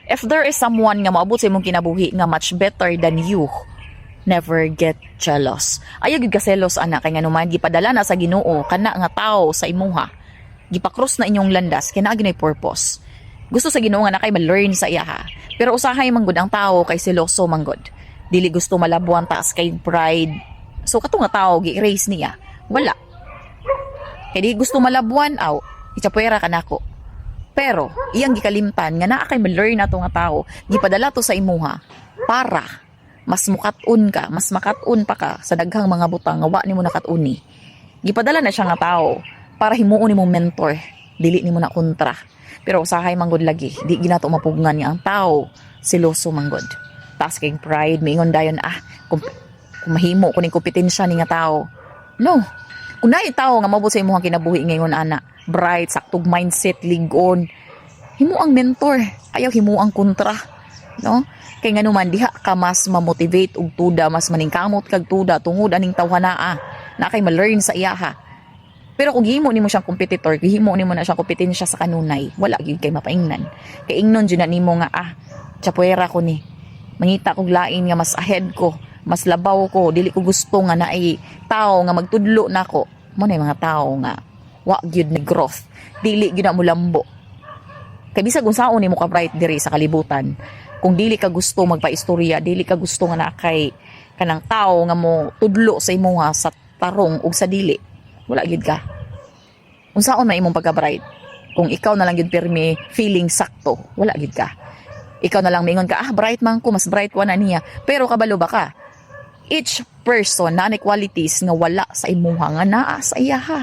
If there is someone nga maabot sa imong kinabuhi nga much better than you, never get jealous. Ayaw gid ka selos ana kay nganuman gipadala na sa Ginoo kana nga tawo sa imuha. Gipakross na inyong landas kay naa ginay purpose. Gusto sa Ginoo nga na kay ma-learn sa iya ha. Pero usahay man gud ang tawo kay seloso man gud. Dili gusto malabuan taas kay pride. So kato nga tawo gi-erase niya. Wala. Kay di gusto malabuan aw, itsapuera ka nako. Pero iyang gikalimtan nga naa kay ma-learn ato nga tawo, gipadala to sa imuha para mas mukat-un ka, mas makat-un pa ka sa daghang mga butang nga wa nimo nakat-uni. Gipadala na siya nga tawo para himuon nimong mentor, dili nimo na kontra. Pero usahay manggod lagi, di ginato mapugngan nga ang tawo, siloso manggod. Taas kay pride, miingon dayon kung mahimo kuning kompetensya ni nga tawo. No. Kung naay tawo nga mabot sa imong kinabuhi ngayon ana, bright, saktog mindset, ligon, himo ang mentor, ayaw himo ang kontra, no? Kay nganuman diha ka mas ma-motivate og tuda, mas maningkamot kag tuda tungod aning tawhanaa na kay ma-learn sa iyaha. Pero kung himo nimo siyang competitor, kung himo nimo na siyang kompetensya sa kanunay, wala gyud kay mapaingnan. Kay ingnon jud na nimo nga chapuera ko ni. Mangita kog lain nga mas ahead ko, mas labaw ko, dili ko gusto nga naay tao nga magtudlo nako. Mo na mga tao nga wa gyud ni growth, dili gyud na mo lambo. Kay bisag unsaon nimo ka bright diri sa kalibutan, kung dili ka gusto magpaistorya, dili ka gusto nga nakay kanang tao nga mo tudlo sa imuha sa tarong ug sa dili, wala gyud ka. Unsaon man imong pagka-bright? Kung ikaw na lang gyud pirmi feeling sakto, wala gyud ka. Ikaw na lang mingon ka, bright man ko, mas bright ko na niya. Pero kabalo ba ka? Each person na ni qualities nga wala sa imuha nga naa sa iyaha.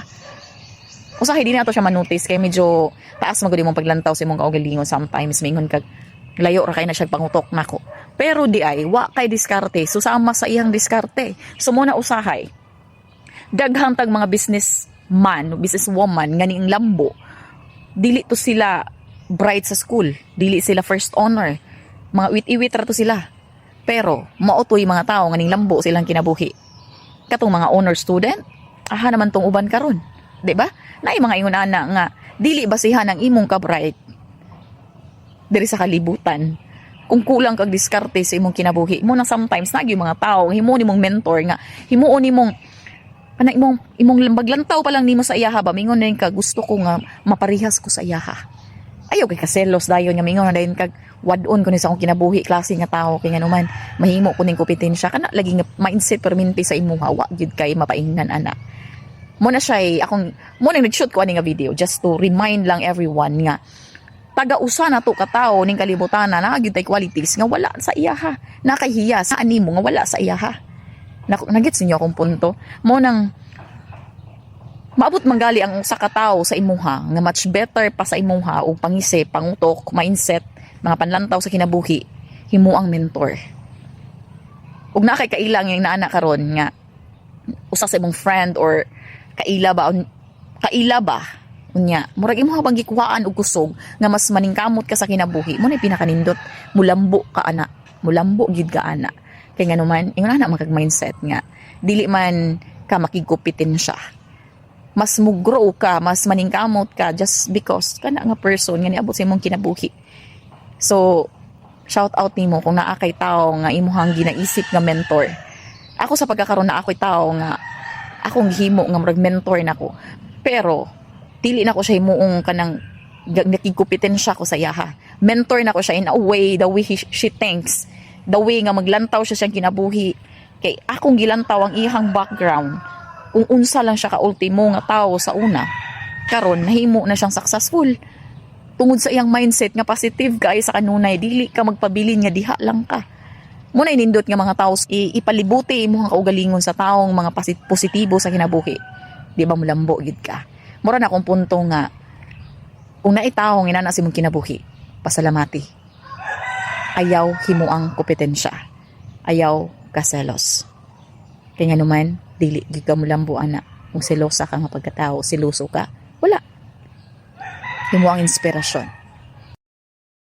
Usahay din nato siya manotice kay medyo taas magud imong paglantaw sa imong kaugalingon sometimes mingon kag layo ra kay na siya pangutok nako. Pero di ay wa kay diskarte, susama sa iyang diskarte. So muna usahay. Daghang tag mga businessman, businesswoman nga ning lambo. Dili to sila bright sa school, dili sila first honor. Mga wit-iwit ra to sila. Pero mautoy mga tao nga ning lambo silang kinabuhi. Katong mga honor student, naman tong uban karon, di ba? Naay mga ingon ana nga dili basihan ang imong ka-bright diri sa kalibutan kung kulang kag diskarte sa imong kinabuhi mo. Na sometimes nagyo mga tao himo nimong mentor nga himuon nimong imong baglantaw pa lang nimo sa iyaha ba mingon na ka gusto ko nga maparihas ko sa iyaha. Ayaw kay kaselos dayon nga mingon na dayon kag wadon ko ni sa akong kinabuhi klase nga tao kay nganuman mahimo kuning kompetensya kana lagi nga mindset perminti sa imuha wa gyud kay mapaingnan ana. Mo na siya mo nang nag-shoot ko ani nga video just to remind lang everyone nga taga-usa na to katao ning kalibutan na gyud tay qualities nga wala sa iyaha, nakahiya sa animo nga wala sa iyaha. Nagets niyo akong punto. Mo nang maabot manggali ang usa ka tawo sa imuha nga much better pa sa imuha og pangisip, pangutok, mindset, mga panlantaw sa kinabuhi, himo ang mentor. Ug na kay kailang yang naana karon nga usa sa imong friend or kaila ba unya murag imo habang gikuhaan og kusog nga mas maningkamot ka sa kinabuhi mo na pinakanindot mulambo ka ana, mulambo gid ka ana. Kay nganuman ingon ana magag mindset nga dili man ka makigupitin siya, mas mugrow ka, mas maningkamot ka just because kana nga person nga niabot sa imong kinabuhi. So shout out nimo kung naa kay tawo nga imuhang ginaisip nga mentor. Ako sa pagkakaroon na ako'y tawo nga akong himo nga murag mentor nako, pero dili na ko siya himuong kanang nakigupitin siya ko sa iyaha. Mentor na ko siya in a way, the way she thinks, the way nga maglantaw siya siyang kinabuhi. Kay akong gilantaw ang iyang background, kung unsa lang siya ka ultimo nga tao sa una, karon nahimo na siyang successful tungod sa iyang mindset nga positive kay sa kanunay, dili ka magpabilin nga diha lang ka. Muna inindot nga mga tao ipalibuti imong kaugalingon sa taong mga positibo sa kinabuhi, di ba mulambo gid ka. Mura na akong punto nga kung naitaw nga inana si mong kinabuhi, pasalamati. Ayaw himo ang kompetensya, ayaw ka selos. Kaya nga naman dili gid ka mulambo ana. Kung selosa ka nga pagkatao, seloso ka, wala. Himo ang inspirasyon.